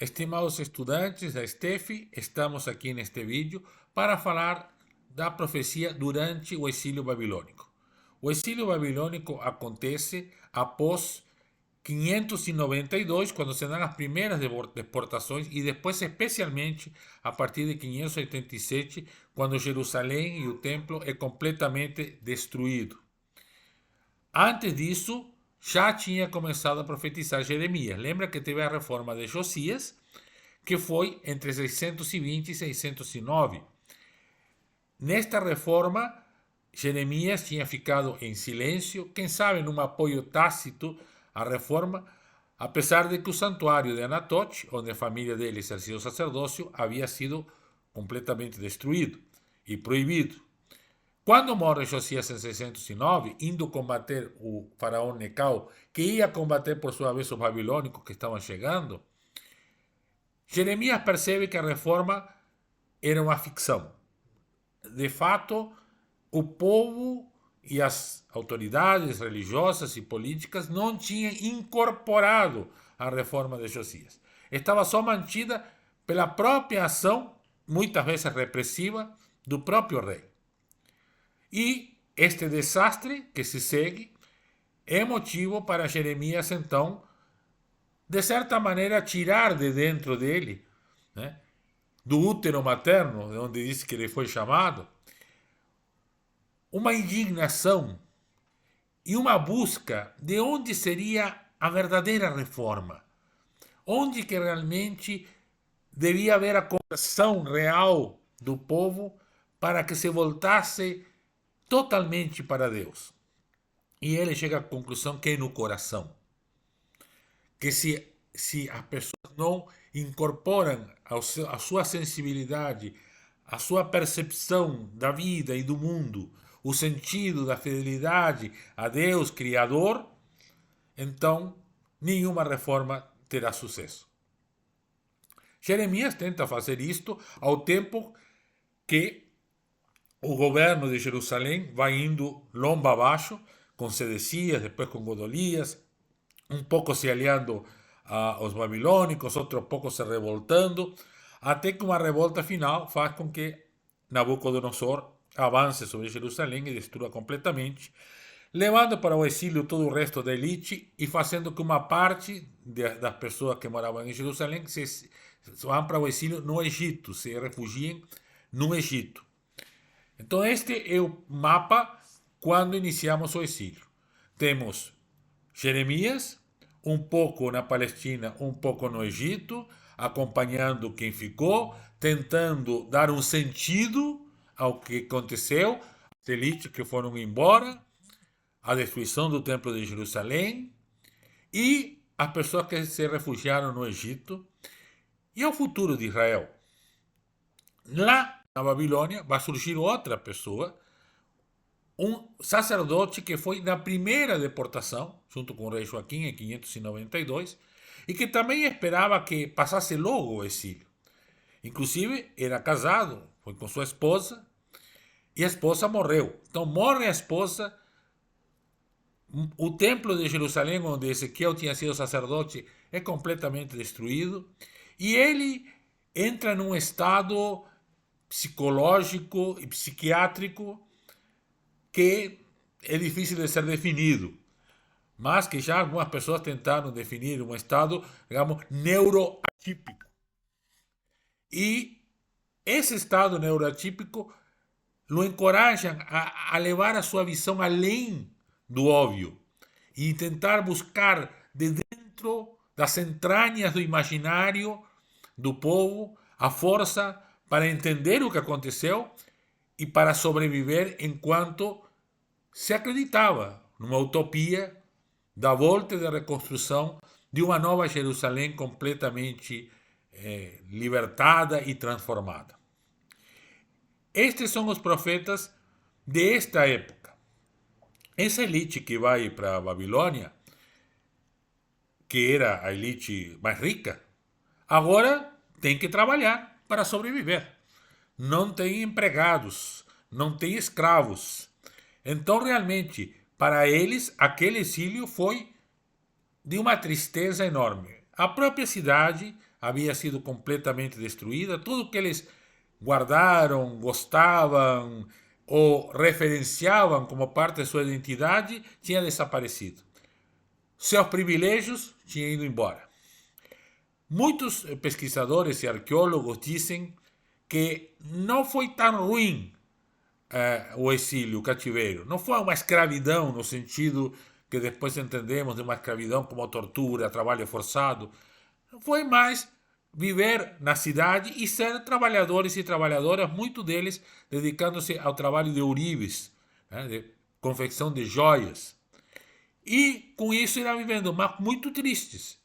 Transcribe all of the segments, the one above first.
Estimados estudantes da STEF, estamos aqui neste vídeo para falar da profecia durante o exílio babilônico. O exílio babilônico acontece após 592, quando se dão as primeiras deportações, e depois, especialmente, a partir de 587, quando Jerusalém e o templo é completamente destruído. Antes disso, já tinha começado a profetizar Jeremias. Lembra que teve a reforma de Josias, que foi entre 620 e 609. Nesta reforma, Jeremias tinha ficado em silêncio, quem sabe num apoio tácito à reforma, apesar de que o santuário de Anatote, onde a família dele exercia o sacerdócio, havia sido completamente destruído e proibido. Quando morre Josias em 609, indo combater o faraó Necau, que ia combater por sua vez os babilônicos que estavam chegando, Jeremias percebe que a reforma era uma ficção. De fato, o povo e as autoridades religiosas e políticas não tinham incorporado a reforma de Josias. Estava só mantida pela própria ação, muitas vezes repressiva, do próprio rei. E este desastre que se segue é motivo para Jeremias, então, de certa maneira, tirar de dentro dele, né, do útero materno, de onde diz que ele foi chamado, uma indignação e uma busca de onde seria a verdadeira reforma, onde que realmente devia haver a conversão real do povo para que se voltasse totalmente para Deus. E ele chega à conclusão que é no coração. Que se as pessoas não incorporam a sua sensibilidade, a sua percepção da vida e do mundo, o sentido da fidelidade a Deus Criador, então nenhuma reforma terá sucesso. Jeremias tenta fazer isto ao tempo que o governo de Jerusalém vai indo lomba abaixo, com Sedecias, depois com Godolias, um pouco se aliando aos babilônicos, outro pouco se revoltando, até que uma revolta final faz com que Nabucodonosor avance sobre Jerusalém e destrua completamente, levando para o exílio todo o resto da elite e fazendo que uma parte das pessoas que moravam em Jerusalém se vão para o exílio no Egito, se refugiem no Egito. Então este é o mapa quando iniciamos o exílio. Temos Jeremias, um pouco na Palestina, um pouco no Egito, acompanhando quem ficou, tentando dar um sentido ao que aconteceu, as elites que foram embora, a destruição do Templo de Jerusalém e as pessoas que se refugiaram no Egito e ao futuro de Israel. Lá na Babilônia vai surgir outra pessoa, um sacerdote que foi na primeira deportação, junto com o rei Joaquim em 592, e que também esperava que passasse logo o exílio. Inclusive, era casado, foi com sua esposa, e a esposa morreu. Então, morre a esposa, o templo de Jerusalém, onde Ezequiel tinha sido sacerdote, é completamente destruído, e ele entra num estado psicológico e psiquiátrico que é difícil de ser definido, mas que já algumas pessoas tentaram definir um estado, digamos, neuroatípico. E esse estado neuroatípico o encoraja a levar a sua visão além do óbvio e tentar buscar de dentro das entranhas do imaginário do povo a força para entender o que aconteceu e para sobreviver enquanto se acreditava numa utopia da volta e da reconstrução de uma nova Jerusalém completamente libertada e transformada. Estes são os profetas desta época. Essa elite que vai para a Babilônia, que era a elite mais rica, agora tem que trabalhar para sobreviver. Não tem empregados, não tem escravos. Então, realmente, para eles, aquele exílio foi de uma tristeza enorme. A própria cidade, havia sido completamente destruída, tudo que eles guardaram, gostavam ou referenciavam como parte de sua identidade tinha desaparecido. Seus privilégios tinham ido embora. Muitos pesquisadores e arqueólogos dizem que não foi tão ruim o exílio, o cativeiro. Não foi uma escravidão no sentido que depois entendemos de uma escravidão como tortura, trabalho forçado. Foi mais viver na cidade e ser trabalhadores e trabalhadoras, muitos deles dedicando-se ao trabalho de ourives, né, de confecção de joias. E com isso irão vivendo, mas muito tristes.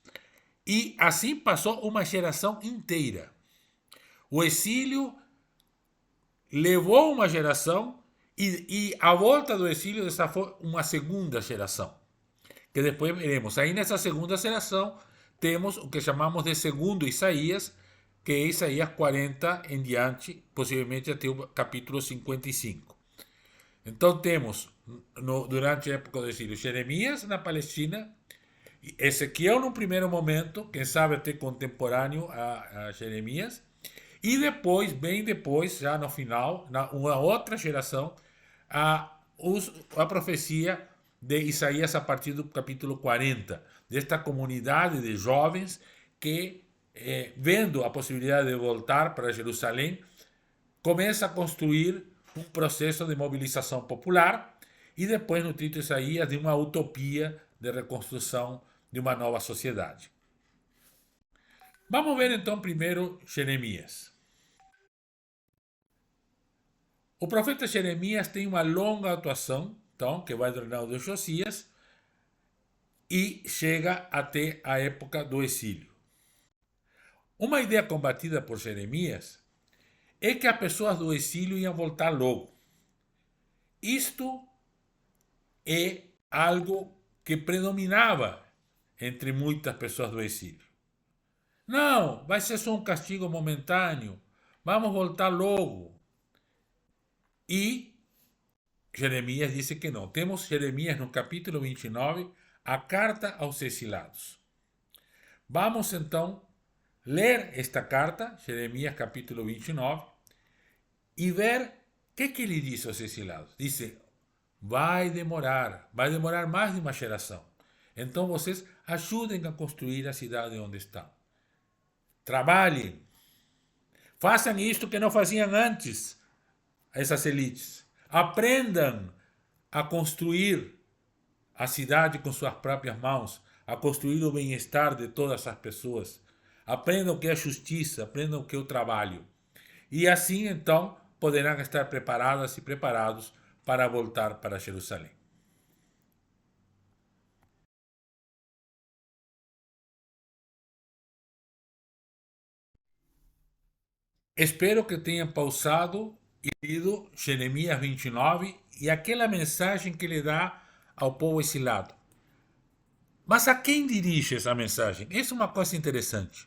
E assim passou uma geração inteira. O exílio levou uma geração e a volta do exílio desafou uma segunda geração, que depois veremos. Aí nessa segunda geração temos o que chamamos de segundo Isaías, que é Isaías 40 em diante, possivelmente até o capítulo 55. Então temos, durante a época do exílio, Jeremias na Palestina, Ezequiel no primeiro momento, quem sabe até contemporâneo a Jeremias, e depois, bem depois, já no final, uma outra geração, a profecia de Isaías a partir do capítulo 40, desta comunidade de jovens que, vendo a possibilidade de voltar para Jerusalém, começa a construir um processo de mobilização popular e depois, no Tito Isaías, de uma utopia de reconstrução de uma nova sociedade. Vamos ver então primeiro Jeremias. O profeta Jeremias tem uma longa atuação, então, que vai do reinado de Josias e chega até a época do exílio. Uma ideia combatida por Jeremias é que as pessoas do exílio iam voltar logo. Isto é algo que predominava entre muitas pessoas do exílio. Não, vai ser só um castigo momentâneo, vamos voltar logo. E Jeremias disse que não. Temos Jeremias no capítulo 29, a carta aos exilados. Vamos então ler esta carta, Jeremias capítulo 29, e ver o que ele diz aos exilados. Diz: vai demorar mais de uma geração. Então vocês ajudem a construir a cidade onde estão. Trabalhem. Façam isto que não faziam antes essas elites. Aprendam a construir a cidade com suas próprias mãos, a construir o bem-estar de todas as pessoas. Aprendam o que é justiça, aprendam o que é o trabalho. E assim, então, poderão estar preparadas e preparados para voltar para Jerusalém. Espero que tenham pausado e lido Jeremias 29 e aquela mensagem que ele dá ao povo exilado. Mas a quem dirige essa mensagem? Essa é uma coisa interessante.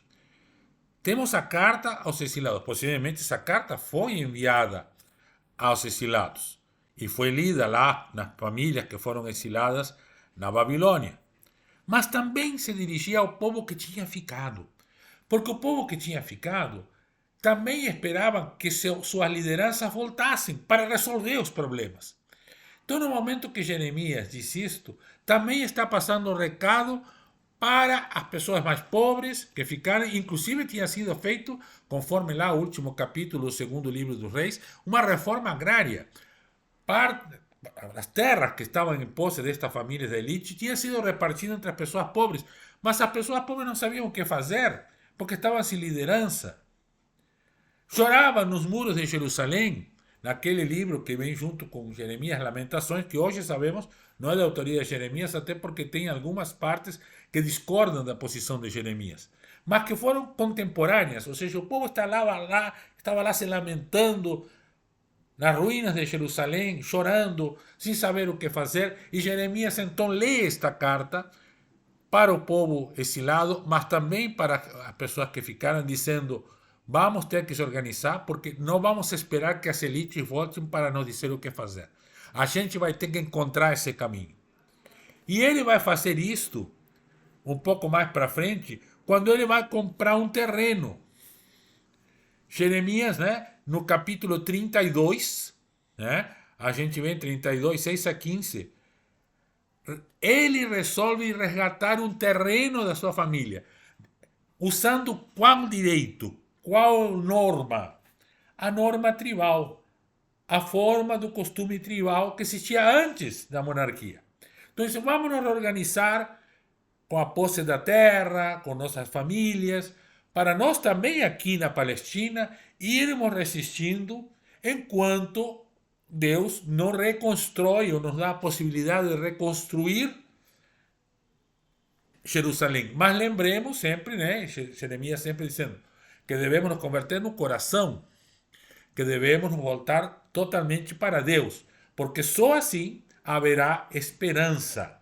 Temos a carta aos exilados. Possivelmente essa carta foi enviada aos exilados e foi lida lá nas famílias que foram exiladas na Babilônia. Mas também se dirigia ao povo que tinha ficado. Porque o povo que tinha ficado também esperava que suas lideranças voltassem para resolver os problemas. Então, no momento que Jeremias diz isto, também está passando um recado para as pessoas mais pobres que ficaram, inclusive tinha sido feito, conforme lá o último capítulo do segundo livro dos Reis, uma reforma agrária. As terras que estavam em posse destas famílias de elite tinham sido repartidas entre as pessoas pobres, mas as pessoas pobres não sabiam o que fazer, porque estavam sem liderança. Choravam nos muros de Jerusalém, naquele livro que vem junto com Jeremias, Lamentações, que hoje sabemos não é da autoria de Jeremias, até porque tem algumas partes que discordam da posição de Jeremias, mas que foram contemporâneas, ou seja, o povo estava lá se lamentando nas ruínas de Jerusalém, chorando, sem saber o que fazer, e Jeremias então lê esta carta para o povo exilado, mas também para as pessoas que ficaram, dizendo: vamos ter que se organizar, porque não vamos esperar que as elites voltem para nos dizer o que fazer. A gente vai ter que encontrar esse caminho. E ele vai fazer isto um pouco mais para frente, quando ele vai comprar um terreno. Jeremias, né, no capítulo 32, né, a gente vê em 32, 6 a 15, ele resolve resgatar um terreno da sua família, usando qual direito? Qual norma? A norma tribal, a forma do costume tribal que existia antes da monarquia. Então, vamos nos organizar com a posse da terra, com nossas famílias, para nós também aqui na Palestina irmos resistindo enquanto Deus não reconstrói ou nos dá a possibilidade de reconstruir Jerusalém. Mas lembremos sempre, né, Jeremias sempre dizendo que devemos nos converter no coração, que devemos nos voltar totalmente para Deus, porque só assim haverá esperança.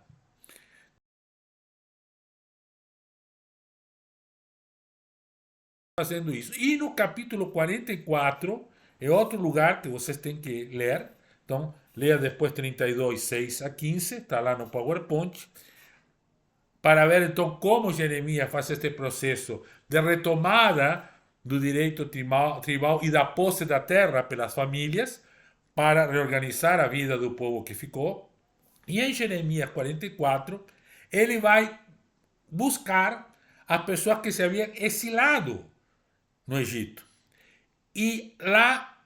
Fazendo isso. E no capítulo 44, é outro lugar que vocês têm que ler. Então, leia depois 32, 6 a 15, está lá no PowerPoint, para ver então como Jeremias faz este processo de retomada do direito tribal e da posse da terra pelas famílias para reorganizar a vida do povo que ficou. E em Jeremias 44, ele vai buscar as pessoas que se haviam exilado no Egito. E lá,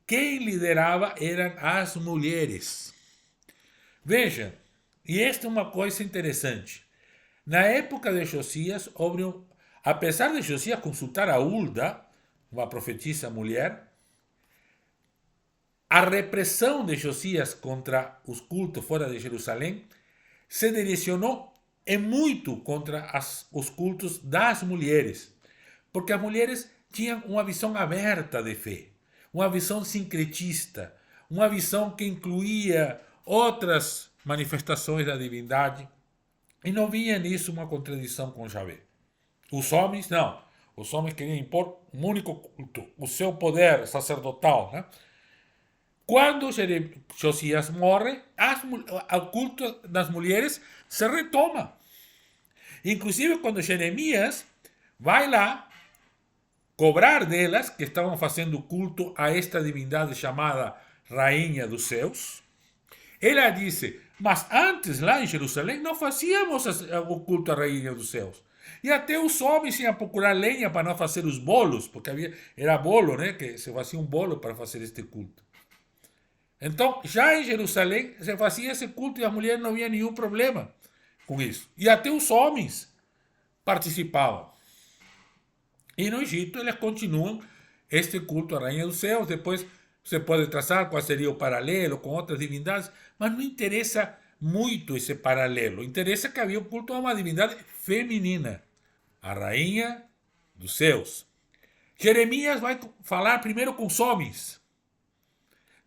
quem liderava eram as mulheres. Veja, e esta é uma coisa interessante. Na época de Josias, apesar de Josias consultar a Hulda, uma profetisa mulher, a repressão de Josias contra os cultos fora de Jerusalém se direcionou em muito contra os cultos das mulheres, porque as mulheres tinham uma visão aberta de fé, uma visão sincretista, uma visão que incluía outras manifestações da divindade, e não via nisso uma contradição com Javé. Os homens, não. Os homens queriam impor um único culto, o seu poder sacerdotal, né? Quando Josias morre, o culto das mulheres se retoma. Inclusive, quando Jeremias vai lá cobrar delas, que estavam fazendo culto a esta divindade chamada Rainha dos Céus, ela disse, mas antes lá em Jerusalém não fazíamos o culto à Rainha dos Céus. E até os homens iam procurar lenha para não fazer os bolos, porque era bolo, né? Que se fazia um bolo para fazer este culto. Então, já em Jerusalém, se fazia esse culto e as mulheres não havia nenhum problema com isso. E até os homens participavam. E no Egito, eles continuam este culto à Rainha dos Céus. Depois você pode traçar qual seria o paralelo com outras divindades, mas não interessa muito esse paralelo. Interessa que havia um culto a uma divindade feminina, a Rainha dos Céus. Jeremias vai falar primeiro com os homens,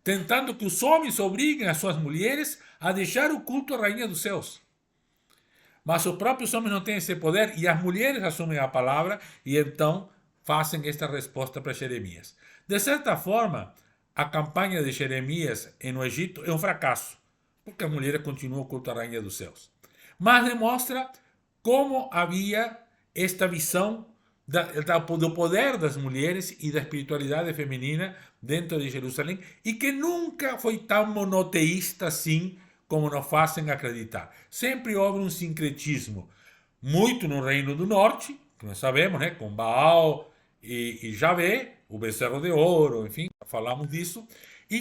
tentando que os homens obriguem as suas mulheres a deixar o culto à Rainha dos Céus. Mas os próprios homens não têm esse poder e as mulheres assumem a palavra e então fazem esta resposta para Jeremias. De certa forma, a campanha de Jeremias no Egito é um fracasso, porque as mulheres continuam o culto à Rainha dos Céus. Mas demonstra como havia esta visão do poder das mulheres e da espiritualidade feminina dentro de Jerusalém e que nunca foi tão monoteísta assim como nos fazem acreditar. Sempre houve um sincretismo, muito no Reino do Norte, que nós sabemos, né, com Baal e Javé, o becerro de ouro, enfim, falamos disso,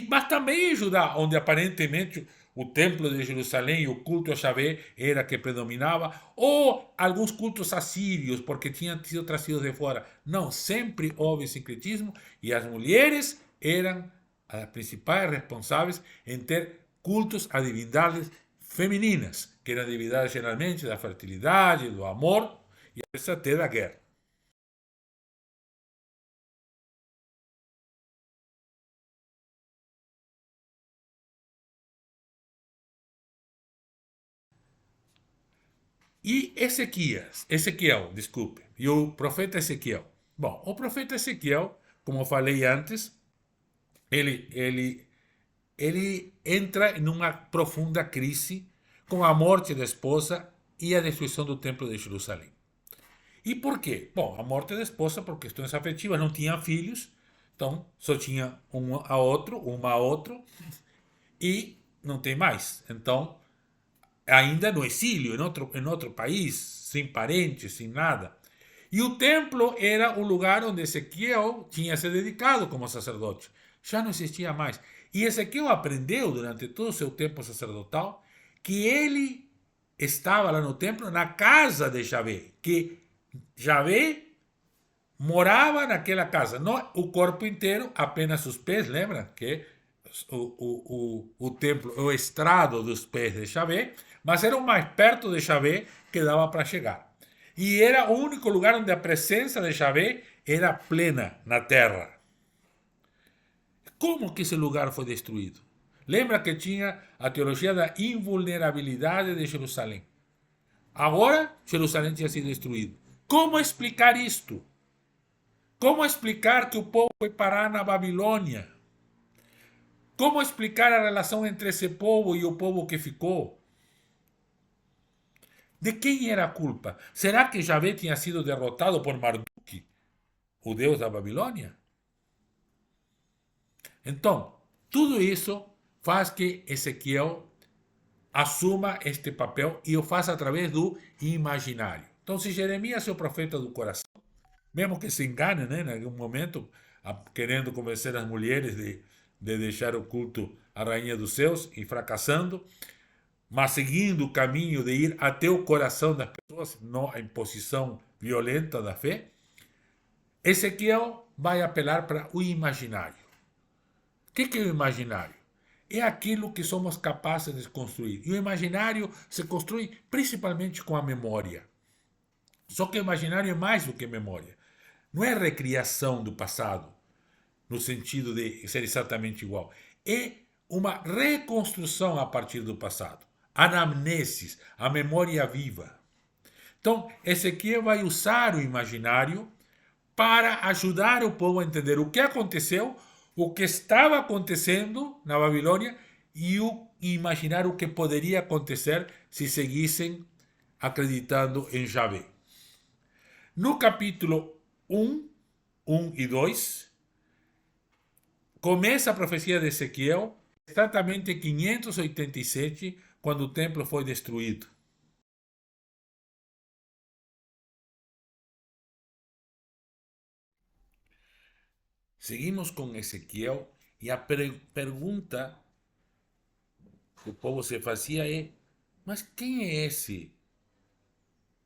mas também em Judá, onde aparentemente o templo de Jerusalém e o culto a Javé era que predominava, ou alguns cultos assírios, porque tinham sido trazidos de fora. Não, sempre houve sincretismo e as mulheres eram as principais responsáveis em ter cultos a divindades femininas, que eram divindades geralmente da fertilidade, do amor e até da guerra. E Ezequiel, desculpe, e o profeta Ezequiel. Bom, o profeta Ezequiel, como eu falei antes, ele entra em uma profunda crise com a morte da esposa e a destruição do templo de Jerusalém. E por quê? Bom, a morte da esposa por questões afetivas, não tinha filhos, então só tinha uma a outro, e não tem mais. Então, ainda no exílio, em outro país, sem parentes, sem nada. E o templo era o lugar onde Ezequiel tinha se dedicado como sacerdote. Já não existia mais. E Ezequiel aprendeu durante todo o seu tempo sacerdotal que ele estava lá no templo, na casa de Javé, que Javé morava naquela casa, não o corpo inteiro, apenas os pés, lembra? Que o templo, o estrado dos pés de Javé, mas era o mais perto de Javé que dava para chegar. E era o único lugar onde a presença de Javé era plena na terra. Como que esse lugar foi destruído? Lembra que tinha a teologia da invulnerabilidade de Jerusalém. Agora, Jerusalém tinha sido destruído. Como explicar isto? Como explicar que o povo foi parar na Babilônia? Como explicar a relação entre esse povo e o povo que ficou? De quem era a culpa? Será que Javé tinha sido derrotado por Marduk, o deus da Babilônia? Então, tudo isso faz que Ezequiel assuma este papel e o faça através do imaginário. Então, se Jeremias é o profeta do coração, mesmo que se engane, né, em algum momento, querendo convencer as mulheres de deixar o culto à Rainha dos Céus e fracassando, mas seguindo o caminho de ir até o coração das pessoas, não a imposição violenta da fé, Ezequiel vai apelar para o imaginário. O que é o imaginário? É aquilo que somos capazes de construir. E o imaginário se constrói principalmente com a memória. Só que o imaginário é mais do que memória. Não é recriação do passado, no sentido de ser exatamente igual. É uma reconstrução a partir do passado. Anamnesis, a memória viva. Então, Ezequiel vai usar o imaginário para ajudar o povo a entender o que aconteceu, o que estava acontecendo na Babilônia e imaginar o que poderia acontecer se seguissem acreditando em Javé. No capítulo 1 e 2, começa a profecia de Ezequiel exatamente em 587, quando o templo foi destruído. Seguimos com Ezequiel e a pergunta que o povo se fazia é: mas quem é esse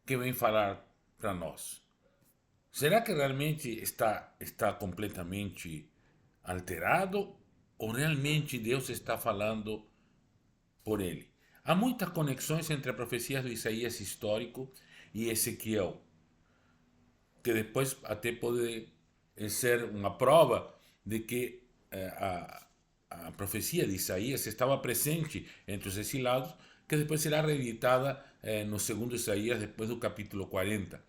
que vem falar para nós? Será que realmente está completamente alterado ou realmente Deus está falando por ele? Há muitas conexões entre a profecia de Isaías histórico e Ezequiel, que depois até pode ser uma prova de que a profecia de Isaías estava presente entre os exilados, que depois será reeditada no segundo Isaías, depois do capítulo 40.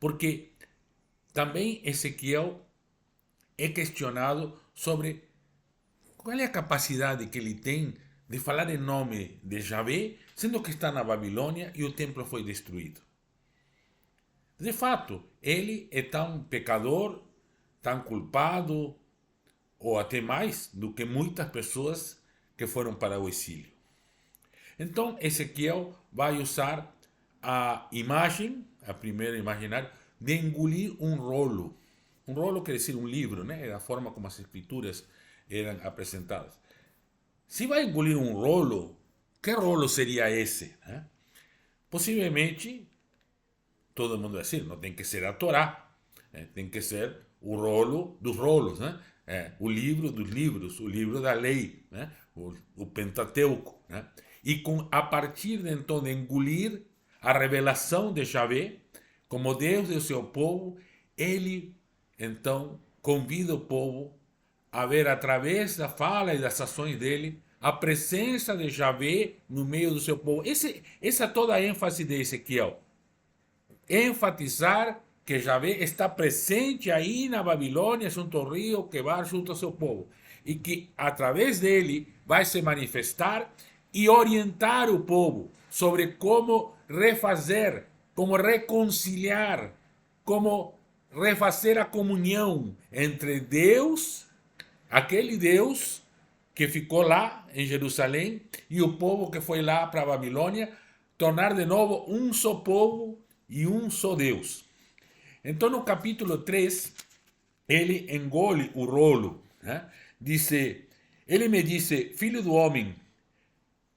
Porque também Ezequiel é questionado sobre qual é a capacidade que ele tem de falar em nome de Javé, sendo que está na Babilônia e o templo foi destruído. De fato, ele é tão pecador, tão culpado, ou até mais do que muitas pessoas que foram para o exílio. Então, Ezequiel vai usar a imagem, a primeira imaginária, de engolir um rolo. Um rolo quer dizer um livro, né? É a forma como as escrituras eram apresentadas. Se vai engolir um rolo, que rolo seria esse? Né? Possivelmente, todo mundo vai dizer, não tem que ser a Torá, tem que ser o rolo dos rolos, né? O livro dos livros, o livro da lei, né? o Pentateuco. Né? E a partir de então de engolir a revelação de Javé, como Deus do seu povo, ele então convida o povo a ver através da fala e das ações dele a presença de Javé no meio do seu povo. Essa é toda a ênfase de Ezequiel. Enfatizar que Javé está presente aí na Babilônia, junto ao rio Quebar, junto ao seu povo. E que através dele vai se manifestar e orientar o povo sobre como refazer, como reconciliar como refazer a comunhão entre Deus, aquele Deus que ficou lá em Jerusalém, e o povo que foi lá para a Babilônia, tornar de novo um só povo e um só Deus. Então, no capítulo 3, ele engole o rolo, né? Ele me disse, filho do homem,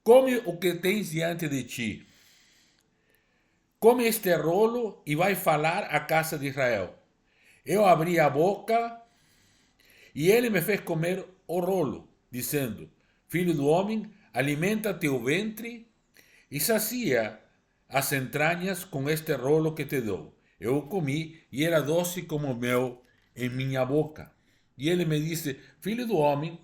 come o que tens diante de ti. Come este rolo e vai falar à casa de Israel. Eu abri a boca e ele me fez comer o rolo, dizendo, filho do homem, alimenta teu ventre e sacia as entranhas com este rolo que te dou. Eu comi e era doce como mel em minha boca. E ele me disse, filho do homem,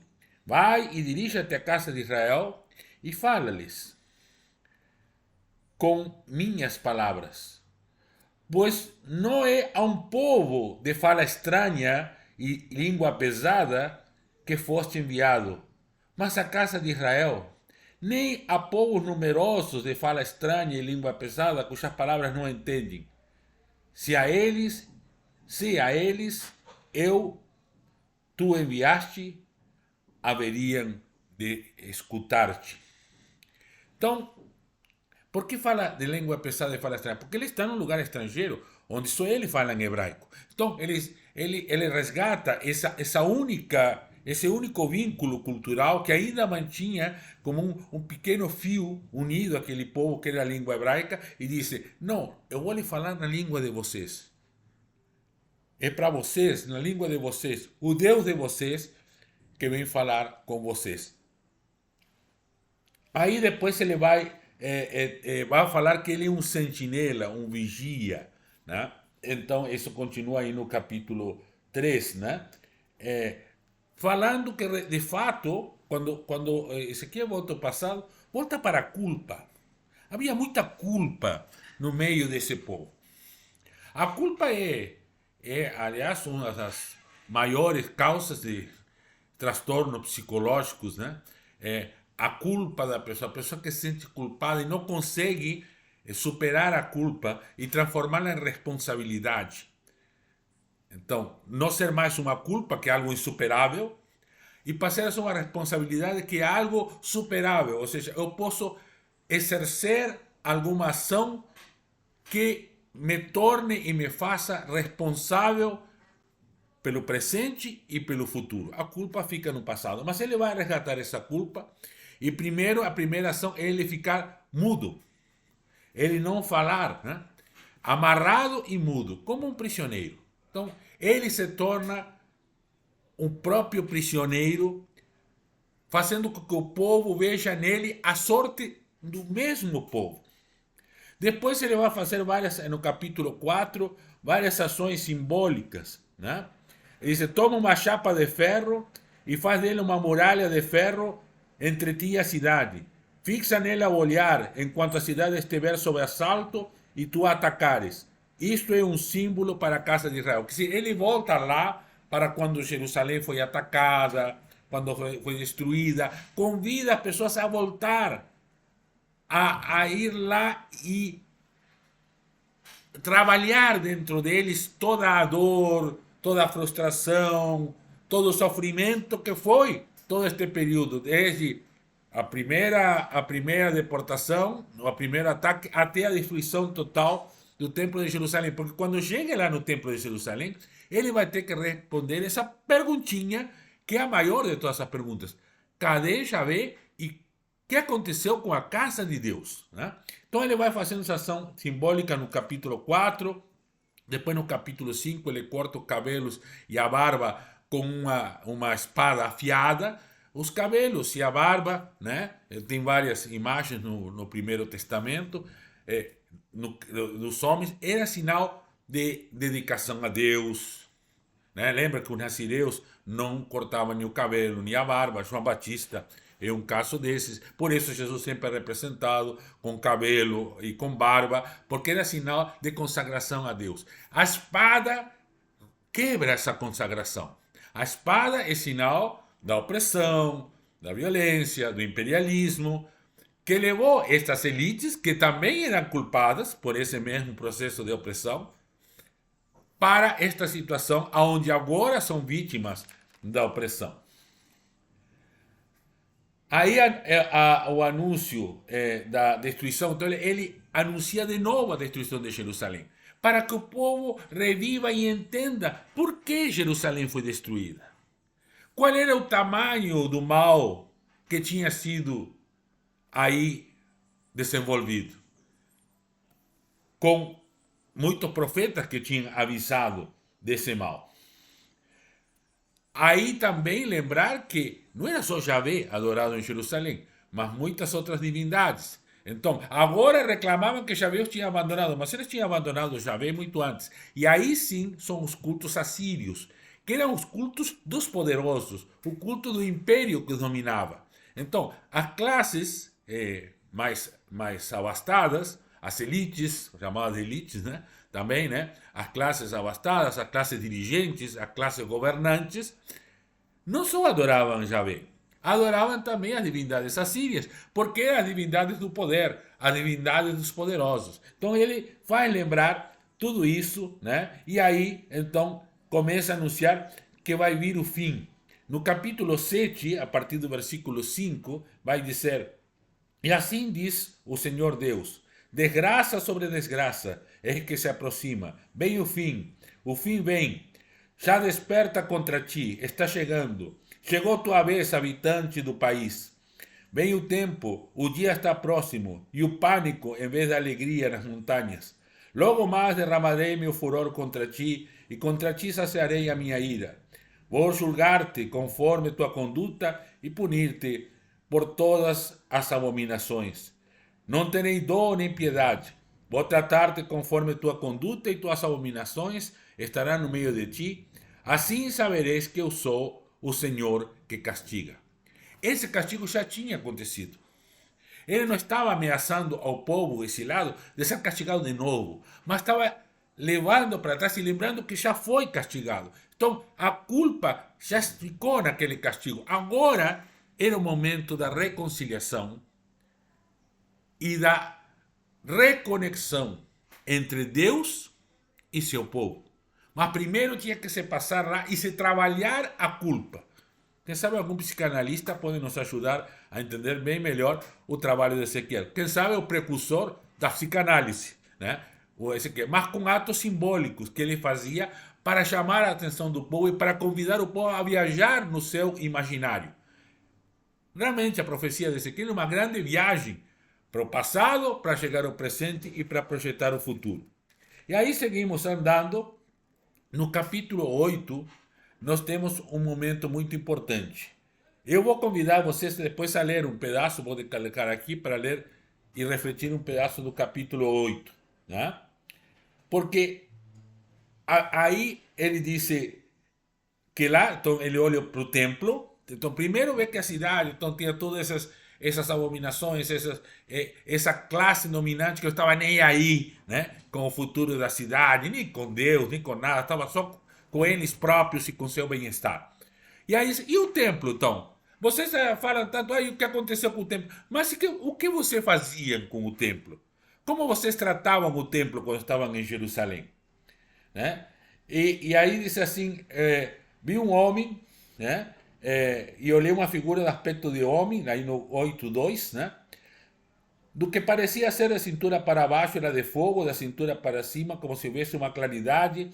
vai e dirige-te à casa de Israel e fala-lhes com minhas palavras. Pois não é a um povo de fala estranha e língua pesada que foste enviado, mas à casa de Israel. Nem a povos numerosos de fala estranha e língua pesada, cujas palavras não entendem. Se a eles tu enviaste, haveriam de escutar-te. Então, por que fala de língua pesada e fala estranha? Porque ele está num lugar estrangeiro, onde só ele fala em hebraico. Então, ele resgata esse único vínculo cultural que ainda mantinha como um pequeno fio unido àquele povo que era a língua hebraica, e disse, não, eu vou lhe falar na língua de vocês. É para vocês, na língua de vocês, o Deus de vocês, que vem falar com vocês. Aí depois ele vai falar que ele é um sentinela, um vigia, né? Então isso continua aí no capítulo 3, né? Falando que de fato, quando Ezequiel volta ao passado, volta para a culpa. Havia muita culpa no meio desse povo. A culpa aliás, uma das maiores causas de transtornos psicológicos, né? A culpa da pessoa, a pessoa que se sente culpada e não consegue superar a culpa e transformá-la em responsabilidade. Então, não ser mais uma culpa, que é algo insuperável, e passar a ser uma responsabilidade que é algo superável. Ou seja, eu posso exercer alguma ação que me torne e me faça responsável pelo presente e pelo futuro. A culpa fica no passado, mas ele vai resgatar essa culpa, e primeiro, a primeira ação é ele ficar mudo, ele não falar, né? Amarrado e mudo, como um prisioneiro. Então, ele se torna um próprio prisioneiro, fazendo com que o povo veja nele a sorte do mesmo povo. Depois ele vai fazer no capítulo 4, várias ações simbólicas, né? Ele diz, toma uma chapa de ferro e faz dele uma muralha de ferro entre ti e a cidade. Fixa nela o olhar enquanto a cidade estiver sob assalto e tu a atacares. Isto é um símbolo para a casa de Israel. Quer dizer, ele volta lá para quando Jerusalém foi atacada, quando foi destruída. Convida as pessoas a voltar, a ir lá e trabalhar dentro deles toda a dor, toda a frustração, todo o sofrimento que foi todo este período, desde a primeira deportação, o primeiro ataque, até a destruição total do Templo de Jerusalém. Porque quando chega lá no Templo de Jerusalém, ele vai ter que responder essa perguntinha, que é a maior de todas as perguntas. Cadê Yahvé e o que aconteceu com a casa de Deus? Né? Então ele vai fazendo essa ação simbólica no capítulo 4, depois no capítulo 5 ele corta os cabelos e a barba com uma espada afiada, os cabelos e a barba, né? Tem várias imagens no Primeiro Testamento, dos homens, era sinal de dedicação a Deus, né? Lembra que os nazireus não cortavam nem o cabelo, nem a barba. João Batista é um caso desses. Por isso Jesus sempre é representado com cabelo e com barba, porque era sinal de consagração a Deus. A espada quebra essa consagração. A espada é sinal da opressão, da violência, do imperialismo, que levou estas elites, que também eram culpadas por esse mesmo processo de opressão, para esta situação onde agora são vítimas da opressão. Aí o anúncio da destruição, então ele anuncia de novo a destruição de Jerusalém, para que o povo reviva e entenda por que Jerusalém foi destruída. Qual era o tamanho do mal que tinha sido aí desenvolvido, com muitos profetas que tinham avisado desse mal. Aí também lembrar que não era só Javé adorado em Jerusalém, mas muitas outras divindades. Então, agora reclamavam que Javé os tinha abandonado, mas eles tinham abandonado Javé muito antes. E aí sim são os cultos assírios, que eram os cultos dos poderosos, o culto do império que os dominava. Então, as classes mais abastadas, as elites, chamadas elites, né? Também, né? As classes abastadas, as classes dirigentes, as classes governantes, não só adoravam Javé, adoravam também as divindades assírias, porque eram as divindades do poder, as divindades dos poderosos. Então ele faz lembrar tudo isso, né? E aí, então, começa a anunciar que vai vir o fim. No capítulo 7, a partir do versículo 5, vai dizer: E assim diz o Senhor Deus: desgraça sobre desgraça é que se aproxima. Vem o fim vem. Já desperta contra ti, está chegando. Chegou tua vez, habitante do país. Vem o tempo, o dia está próximo, e o pânico em vez da alegria nas montanhas. Logo mais derramarei meu furor contra ti, e contra ti saciarei a minha ira. Vou julgar-te conforme tua conduta e punir-te por todas as abominações. Não terei dó nem piedade. Vou tratar-te conforme tua conduta e tuas abominações estarão no meio de ti. Assim sabereis que eu sou o Senhor que castiga. Esse castigo já tinha acontecido. Ele não estava ameaçando ao povo exilado de ser castigado de novo, mas estava levando para trás e lembrando que já foi castigado. Então a culpa já ficou naquele castigo. Agora era o momento da reconciliação e da reconexão entre Deus e seu povo. Mas primeiro tinha que se passar lá e se trabalhar a culpa. Quem sabe algum psicanalista pode nos ajudar a entender bem melhor o trabalho de Ezequiel. Quem sabe o precursor da psicanálise, né? O Ezequiel, mas com atos simbólicos que ele fazia para chamar a atenção do povo e para convidar o povo a viajar no seu imaginário. Realmente a profecia de Ezequiel é uma grande viagem para o passado, para chegar ao presente e para projetar o futuro. E aí seguimos andando. No capítulo 8, nós temos um momento muito importante. Eu vou convidar vocês depois a ler um pedaço, vou colocar aqui para ler e refletir um pedaço do capítulo 8. Né? Porque aí ele disse que lá, então ele olha para o templo, então primeiro vê que a cidade então tinha todas essas abominações, essa classe dominante que não estava nem aí, né, com o futuro da cidade, nem com Deus, nem com nada, estava só com eles próprios e com seu bem-estar. E aí, e o templo, então? Vocês falam tanto aí o que aconteceu com o templo, mas o que você fazia com o templo? Como vocês tratavam o templo quando estavam em Jerusalém? Né? E aí diz assim, vi um homem, né? E olhei uma figura de aspecto de homem, aí no 8.2, né? Do que parecia ser de cintura para baixo era de fogo, da cintura para cima, como se houvesse uma claridade,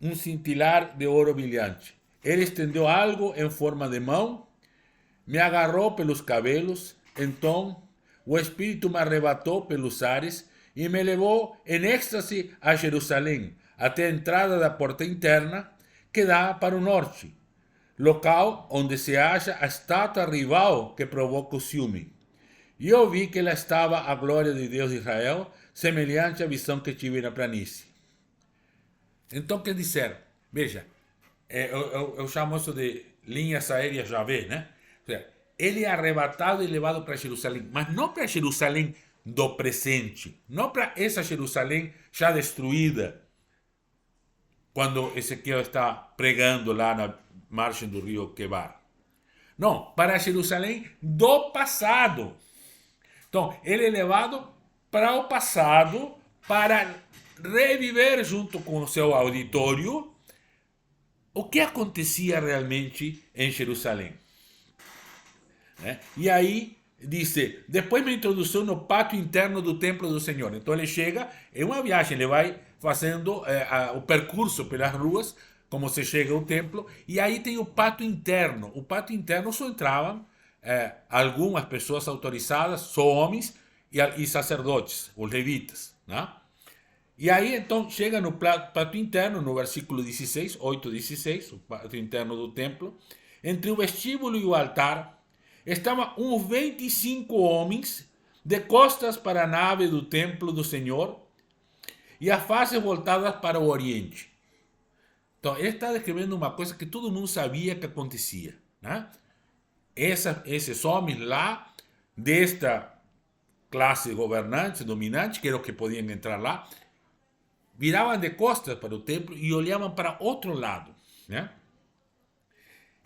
um cintilar de ouro brilhante. Ele estendeu algo em forma de mão, me agarrou pelos cabelos, então o Espírito me arrebatou pelos ares e me levou em êxtase a Jerusalém, até a entrada da porta interna que dá para o norte, local onde se acha a estátua rival que provoca o ciúme. E eu vi que ela estava a glória de Deus de Israel, semelhante à visão que tive na planície. Então, quer dizer, veja, eu chamo isso de linhas aéreas Javé, né? Ou seja, ele é arrebatado e levado para Jerusalém, mas não para Jerusalém do presente, não para essa Jerusalém já destruída, quando Ezequiel está pregando lá na margem do rio Quebar. Não, para Jerusalém do passado. Então, ele é levado para o passado para reviver junto com o seu auditório o que acontecia realmente em Jerusalém. E aí disse, depois me introduziu no pátio interno do templo do Senhor. Então ele chega, é uma viagem, ele vai fazendo o percurso pelas ruas, como se chega ao templo, e aí tem o pátio interno. O pátio interno só entravam algumas pessoas autorizadas, só homens e sacerdotes, os levitas, né? E aí então chega no pátio interno, no versículo 16, 8:16, o pátio interno do templo, entre o vestíbulo e o altar, estavam uns 25 homens de costas para a nave do templo do Senhor e as faces voltadas para o oriente. Então ele está descrevendo uma coisa que todo mundo sabia que acontecia, né? Esses homens lá, desta classe governante, dominante, que era o que podiam entrar lá, viravam de costas para o templo e olhavam para outro lado, né?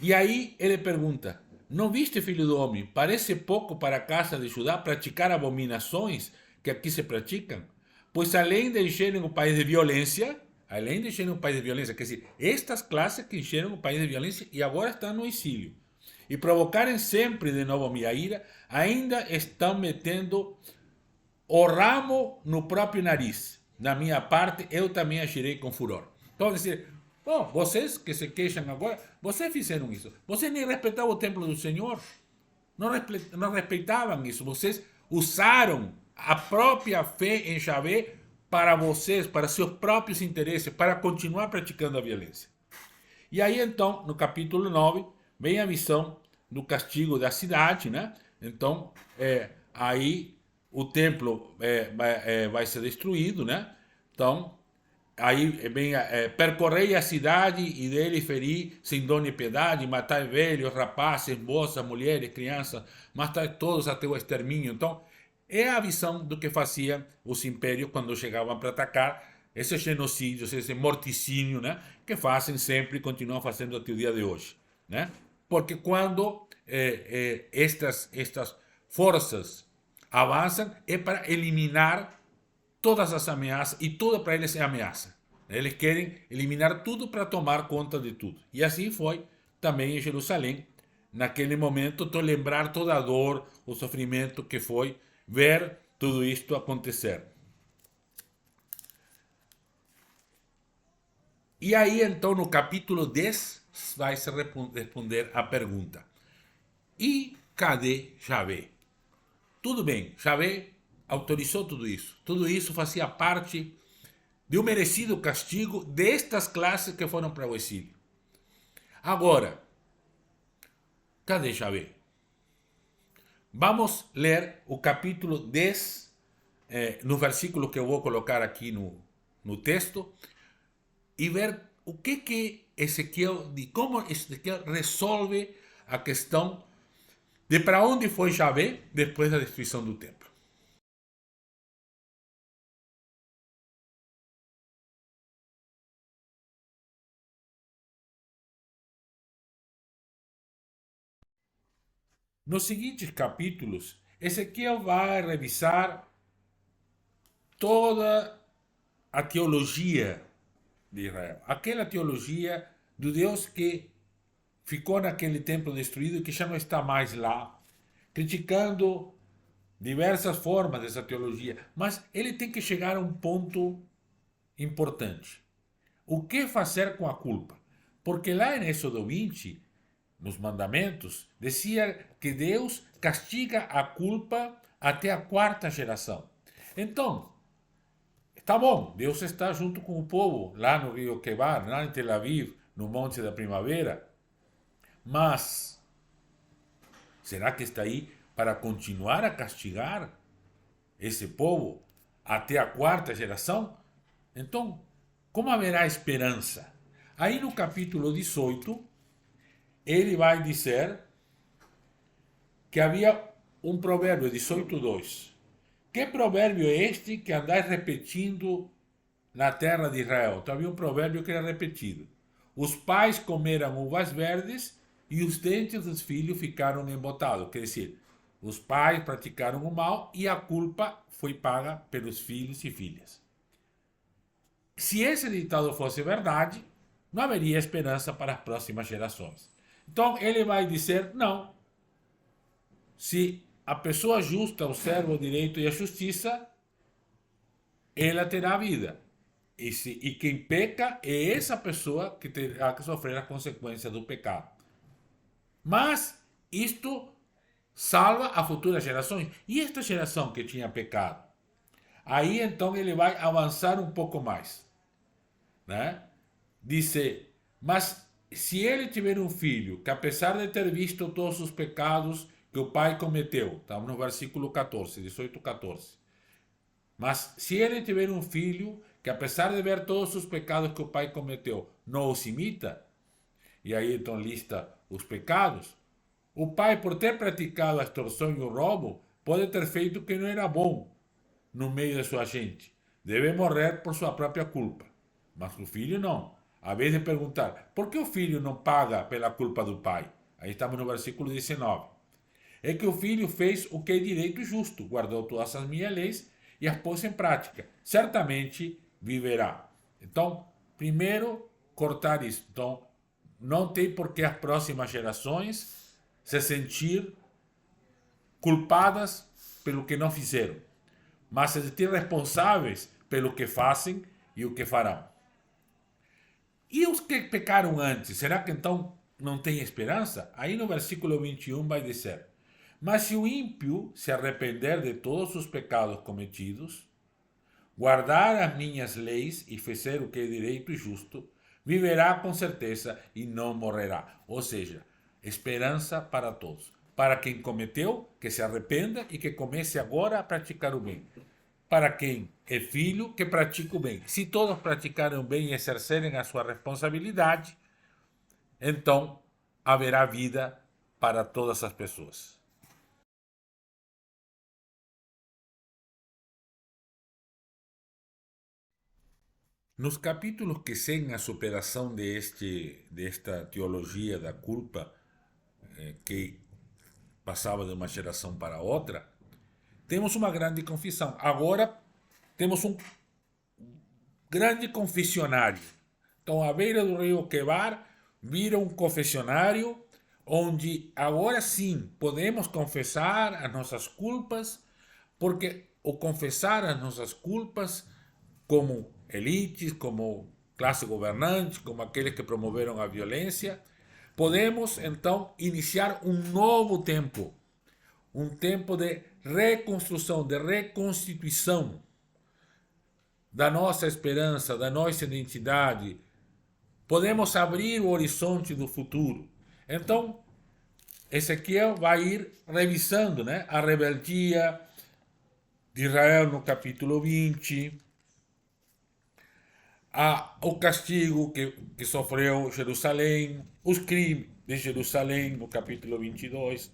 E aí ele pergunta, não viste, filho do homem, parece pouco para a casa de Judá praticar abominações que aqui se praticam? Pois além de encherem o país de violência, quer dizer, estas classes que encheram o país de violência e agora estão no exílio, e provocarem sempre de novo minha ira, ainda estão metendo o ramo no próprio nariz. Da minha parte, eu também agirei com furor. Então, dizer, bom, vocês que se queixam agora, vocês fizeram isso. Vocês nem respeitavam o templo do Senhor. Não respeitavam isso. Vocês usaram a própria fé em Yahvé para vocês, para seus próprios interesses, para continuar praticando a violência. E aí, então, no capítulo 9, vem a visão do castigo da cidade, né? Então, aí o templo vai ser destruído, né? Então, aí vem percorrei a cidade e dele feri sem dó nem piedade, matai velhos, rapazes, moças, mulheres, crianças, matai todos até o extermínio. Então, é a visão do que faziam os impérios quando chegavam para atacar, esses genocídios, esse morticínio, né? Que fazem sempre e continuam fazendo até o dia de hoje, né? Porque quando estas forças avançam é para eliminar todas as ameaças e tudo para eles é ameaça. Eles querem eliminar tudo para tomar conta de tudo. E assim foi também em Jerusalém. Naquele momento, lembrar toda a dor, o sofrimento que foi ver tudo isto acontecer. E aí, então, no capítulo 10, vai se responder a pergunta: e cadê Yahvé? Tudo bem, Yahvé autorizou tudo isso. Tudo isso fazia parte de um merecido castigo destas classes que foram para o exílio. Agora, cadê Yahvé? Vamos ler o capítulo 10, no versículo que eu vou colocar aqui no texto, e ver o que Ezequiel, de como Ezequiel resolve a questão de para onde foi Yahvé depois da destruição do templo. Nos seguintes capítulos, Ezequiel vai revisar toda a teologia de Israel. Aquela teologia do Deus que ficou naquele templo destruído e que já não está mais lá, criticando diversas formas dessa teologia. Mas ele tem que chegar a um ponto importante. O que fazer com a culpa? Porque lá em Êxodo 20, nos mandamentos, dizia que Deus castiga a culpa até a quarta geração. Então, tá bom, Deus está junto com o povo, lá no rio Quebar, lá em Tel Aviv, no Monte da Primavera, mas será que está aí para continuar a castigar esse povo até a quarta geração? Então, como haverá esperança? Aí no capítulo 18, ele vai dizer que havia um provérbio, 18:2. Que provérbio é este que andais repetindo na terra de Israel? Então havia um provérbio que era repetido. Os pais comeram uvas verdes e os dentes dos filhos ficaram embotados. Quer dizer, os pais praticaram o mal e a culpa foi paga pelos filhos e filhas. se esse ditado fosse verdade, não haveria esperança para as próximas gerações. Então ele vai dizer: não, se a pessoa justa observa o direito e a justiça, ela terá vida. E quem peca é essa pessoa que terá que sofrer as consequências do pecado. Mas isto salva a futuras gerações. E esta geração que tinha pecado? Aí então ele vai avançar um pouco mais, né? Dice: mas se ele tiver um filho que, apesar de ter visto todos os pecados que o pai cometeu, estamos no versículo 14, 18, 14. Mas se ele tiver um filho que, apesar de ver todos os pecados que o pai cometeu, não os imita, e aí então lista os pecados, o pai, por ter praticado a extorsão e o roubo, pode ter feito o que não era bom no meio de sua gente. Deve morrer por sua própria culpa. Mas o filho não. A vez de perguntar, por que o filho não paga pela culpa do pai? Aí estamos no versículo 19. É que o filho fez o que é direito e justo, guardou todas as minhas leis e as pôs em prática. Certamente viverá. Então, primeiro, cortar isso. Então, não tem por que as próximas gerações se sentir culpadas pelo que não fizeram, mas se sentir responsáveis pelo que fazem e o que farão. E os que pecaram antes, será que então não tem esperança? Aí no versículo 21 vai dizer: mas se o ímpio se arrepender de todos os pecados cometidos, guardar as minhas leis e fizer o que é direito e justo, viverá com certeza e não morrerá. Ou seja, esperança para todos. Para quem cometeu, que se arrependa e que comece agora a praticar o bem. Para quem é filho, que pratique o bem. Se todos praticarem o bem e exercerem a sua responsabilidade, então haverá vida para todas as pessoas. Nos capítulos que seguem a superação desta teologia da culpa, que passava de uma geração para outra, temos uma grande confissão. Agora temos um grande confessionário. Então, à beira do rio Quebar, vira um confessionário onde agora sim podemos confessar as nossas culpas, porque o confessar as nossas culpas, como elites, como classe governante, como aqueles que promoveram a violência, podemos então iniciar um novo tempo, um tempo de reconstrução, de reconstituição da nossa esperança, da nossa identidade. Podemos abrir o horizonte do futuro. Então, Ezequiel vai ir revisando, né, a rebeldia de Israel no capítulo 20, o castigo que sofreu Jerusalém, os crimes de Jerusalém no capítulo 22,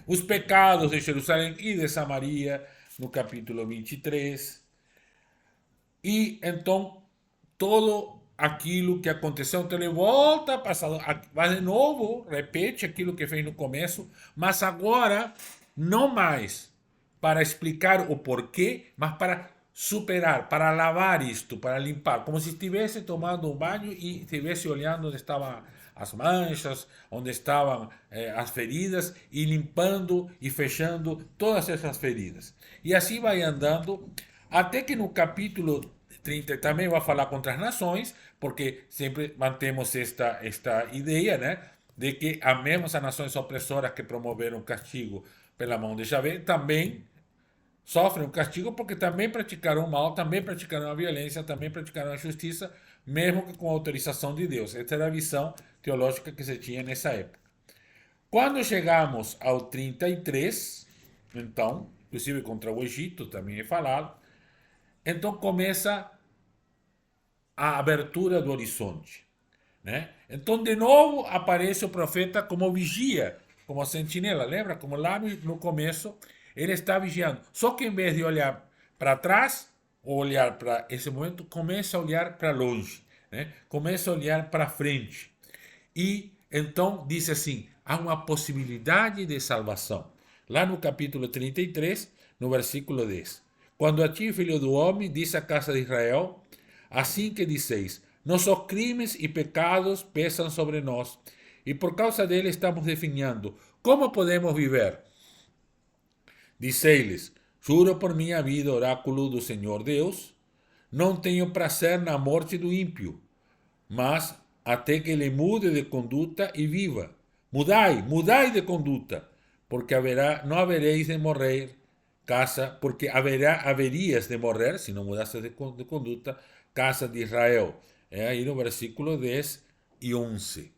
os pecados de Jerusalém e de Samaria no capítulo 23. E então todo aquilo que aconteceu, então ele volta passado, vai de novo, repete aquilo que fez no começo, mas agora não mais para explicar o porquê, mas para superar, para lavar isto, para limpar, como se estivesse tomando um banho e estivesse olhando onde estavam as manchas, onde estavam as feridas, e limpando e fechando todas essas feridas. E assim vai andando, até que no capítulo 30 também vai falar contra as nações, porque sempre mantemos esta ideia, né, de que as mesmas nações opressoras que promoveram o castigo pela mão de Javé também sofrem o castigo porque também praticaram o mal, também praticaram a violência, também praticaram a justiça, mesmo que com a autorização de Deus. Esta era a visão teológica que se tinha nessa época. Quando chegamos ao 33, então, inclusive contra o Egito também é falado, então começa a abertura do horizonte, né? Então, de novo, aparece o profeta como vigia, como sentinela. Lembra? Como lá no começo, ele está vigiando. Só que em vez de olhar para trás, ou olhar para esse momento, começa a olhar para longe, né? Começa a olhar para frente. E então diz assim: há uma possibilidade de salvação. Lá no capítulo 33, no versículo 10. Quando a ti, filho do homem, diz a casa de Israel: Assim que disseis, nossos crimes e pecados pesam sobre nós, e por causa dele estamos definhando. Como podemos viver? Dizei-lhes, juro por minha vida, oráculo do Senhor Deus, não tenho prazer na morte do ímpio, mas até que ele mude de conduta e viva. Mudai, mudai de conduta, porque não havereis de morrer, porque haverias de morrer, se não mudasses de conduta, casa de Israel. É aí no versículo 10 e 11.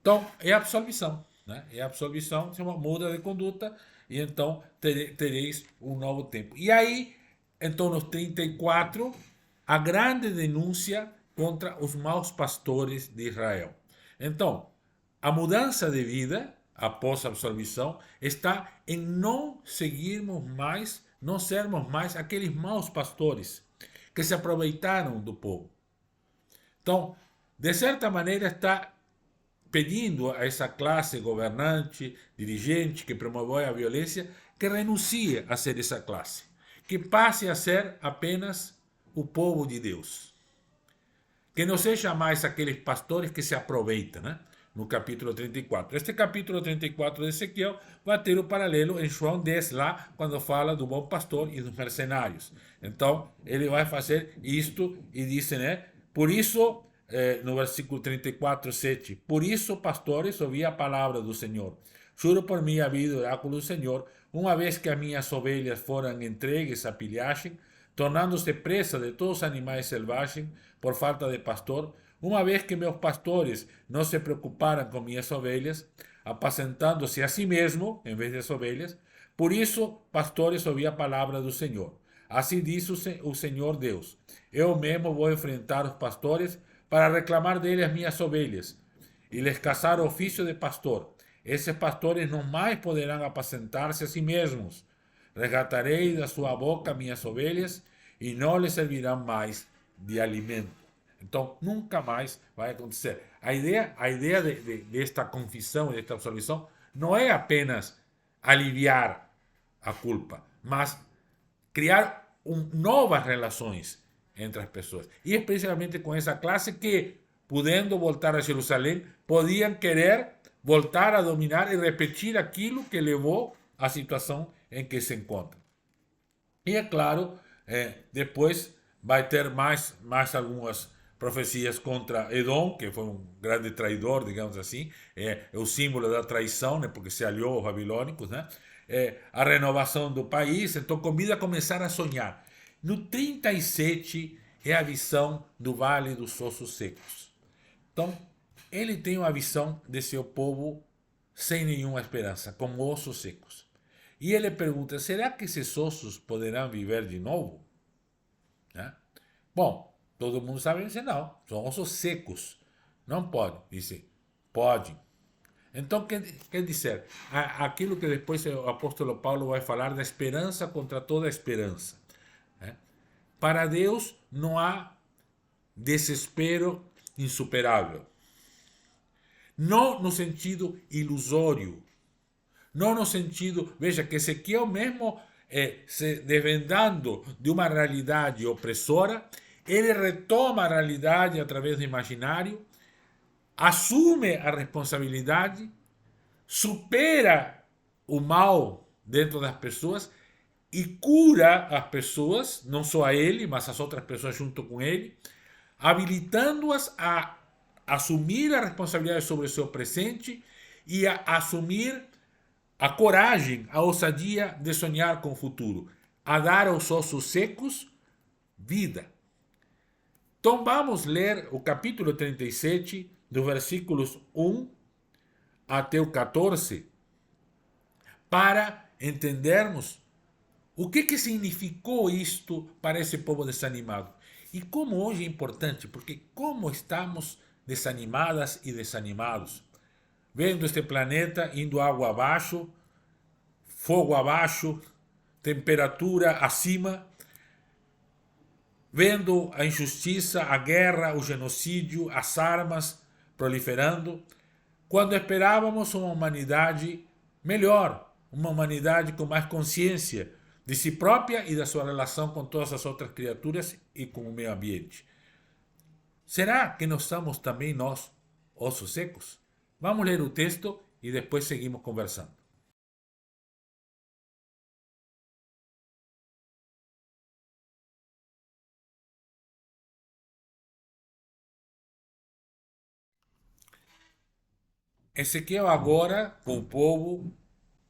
Então, é a absolvição. Né? É a absolvição, se muda de conduta, e então tereis um novo tempo. E aí, então, nos 34, a grande denúncia contra os maus pastores de Israel. Então, a mudança de vida após a absolvição está em não seguirmos mais, não sermos mais aqueles maus pastores que se aproveitaram do povo. Então, de certa maneira, está pedindo a essa classe governante, dirigente que promoveu a violência, que renuncie a ser essa classe, que passe a ser apenas o povo de Deus, que não seja mais aqueles pastores que se aproveitam, né? No capítulo 34. Este capítulo 34 de Ezequiel vai ter o paralelo em João 10, lá, quando fala do bom pastor e dos mercenários. Então, ele vai fazer isto e diz, né? Por isso, no versículo 34, 7, por isso, pastores, ouvi a palavra do Senhor. Juro por minha vida, oráculo do Senhor, uma vez que as minhas ovelhas foram entregues à pilhagem, tornando-se presa de todos os animais selvagens por falta de pastor, uma vez que meus pastores não se preocuparam com minhas ovelhas, apacentando-se a si mesmo em vez das ovelhas, por isso, pastores, ouvi a palavra do Senhor. Assim diz o Senhor Deus: eu mesmo vou enfrentar os pastores para reclamar deles as minhas ovelhas e lhes caçar o ofício de pastor. Esses pastores não mais poderão apacentar-se a si mesmos. Resgatarei da sua boca minhas ovelhas e não lhes servirão mais de alimento. Então, nunca mais vai acontecer. A ideia desta confissão, desta absolvição, não é apenas aliviar a culpa, mas criar novas relações entre as pessoas. E especialmente com essa classe que, podendo voltar a Jerusalém, podiam querer voltar a dominar e repetir aquilo que levou à situação em que se encontra. E é claro, depois vai ter mais algumas profecias contra Edom, que foi um grande traidor, digamos assim, é o símbolo da traição, né, porque se aliou aos babilônicos, né? A renovação do país, então convida a começar a sonhar. No 37 é a visão do Vale dos Ossos Secos. Então, ele tem uma visão de seu povo sem nenhuma esperança, como ossos secos. E ele pergunta, será que esses ossos poderão viver de novo? Né? Bom, todo mundo sabe que não, são ossos secos. Não pode, disse, pode. Então, quer dizer, aquilo que depois o apóstolo Paulo vai falar da esperança contra toda esperança. Né? Para Deus não há desespero insuperável. Não no sentido ilusório. Não no sentido, veja, que Ezequiel mesmo se desvendando de uma realidade opressora, ele retoma a realidade através do imaginário, assume a responsabilidade, supera o mal dentro das pessoas e cura as pessoas, não só a ele, mas as outras pessoas junto com ele, habilitando-as a assumir a responsabilidade sobre o seu presente e a assumir a coragem, a ousadia de sonhar com o futuro, a dar aos ossos secos vida. Então vamos ler o capítulo 37, dos versículos 1 até o 14, para entendermos o que significou isto para esse povo desanimado. E como hoje é importante, porque como estamos desanimadas e desanimados, vendo este planeta indo água abaixo, fogo abaixo, temperatura acima, vendo a injustiça, a guerra, o genocídio, as armas proliferando, quando esperávamos uma humanidade melhor, uma humanidade com mais consciência de si própria e da sua relação com todas as outras criaturas e com o meio ambiente. Será que não somos também nós ossos secos? Vamos ler o texto e depois seguimos conversando. Ezequiel agora, com o povo,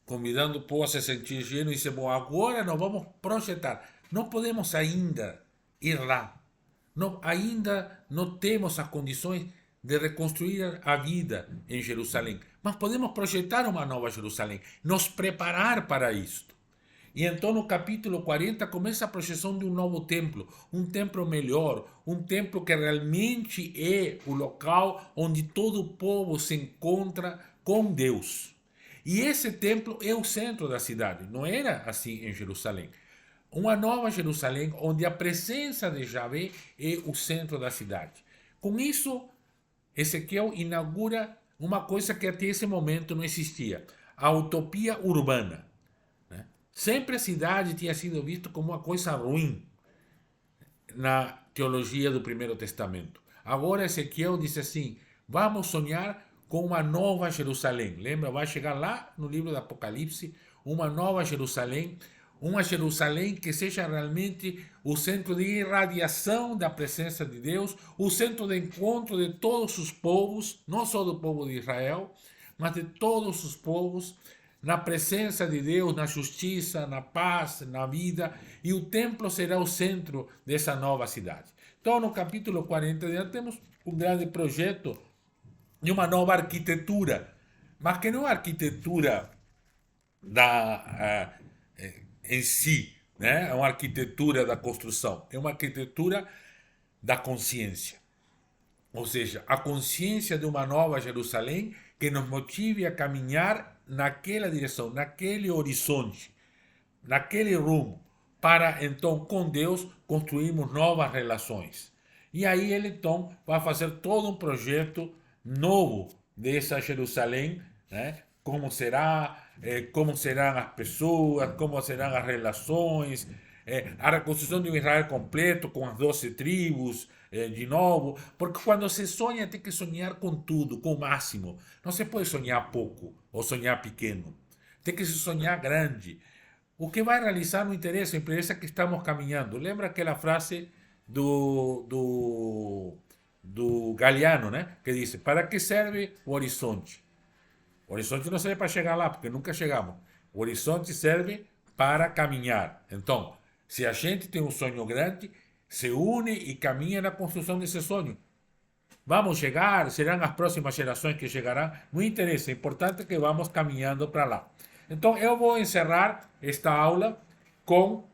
convidando o povo a se sentir lleno, disse, bom, agora nós vamos projetar. Não podemos ainda ir lá. Não, ainda não temos as condições de reconstruir a vida em Jerusalém. Mas podemos projetar uma nova Jerusalém, nos preparar para isto. E então no capítulo 40 começa a projeção de um templo melhor, um templo que realmente é o local onde todo o povo se encontra com Deus. E esse templo é o centro da cidade, não era assim em Jerusalém. Uma nova Jerusalém onde a presença de Javé é o centro da cidade. Com isso, Ezequiel inaugura uma coisa que até esse momento não existia, a utopia urbana. Sempre a cidade tinha sido vista como uma coisa ruim na teologia do Primeiro Testamento. Agora Ezequiel diz assim, vamos sonhar com uma nova Jerusalém. Lembra, vai chegar lá no livro do Apocalipse, uma nova Jerusalém, uma Jerusalém que seja realmente o centro de irradiação da presença de Deus, o centro de encontro de todos os povos, não só do povo de Israel, mas de todos os povos, na presença de Deus, na justiça, na paz, na vida, e o templo será o centro dessa nova cidade. Então, no capítulo 40, já temos um grande projeto de uma nova arquitetura, mas que não é a arquitetura em si, né? É uma arquitetura da construção, é uma arquitetura da consciência. Ou seja, a consciência de uma nova Jerusalém que nos motive a caminhar naquela direção, naquele horizonte, naquele rumo, para então com Deus construirmos novas relações. E aí ele então vai fazer todo um projeto novo dessa Jerusalém, né? Como serão as pessoas, como serão as relações, a reconstrução de um Israel completo com as 12 tribos, de novo, porque quando se sonha tem que sonhar com tudo, com o máximo. Não se pode sonhar pouco ou sonhar pequeno. Tem que se sonhar grande. O que vai realizar não interessa, interessa que estamos caminhando. Lembra aquela frase do Galeano, né? Que diz, para que serve o horizonte? O horizonte não serve para chegar lá, porque nunca chegamos. O horizonte serve para caminhar. Então, se a gente tem um sonho grande, se une e caminha na construção desse sonho. Vamos chegar, serão as próximas gerações que chegarão, não interessa, é importante que vamos caminhando para lá. Então, eu vou encerrar esta aula com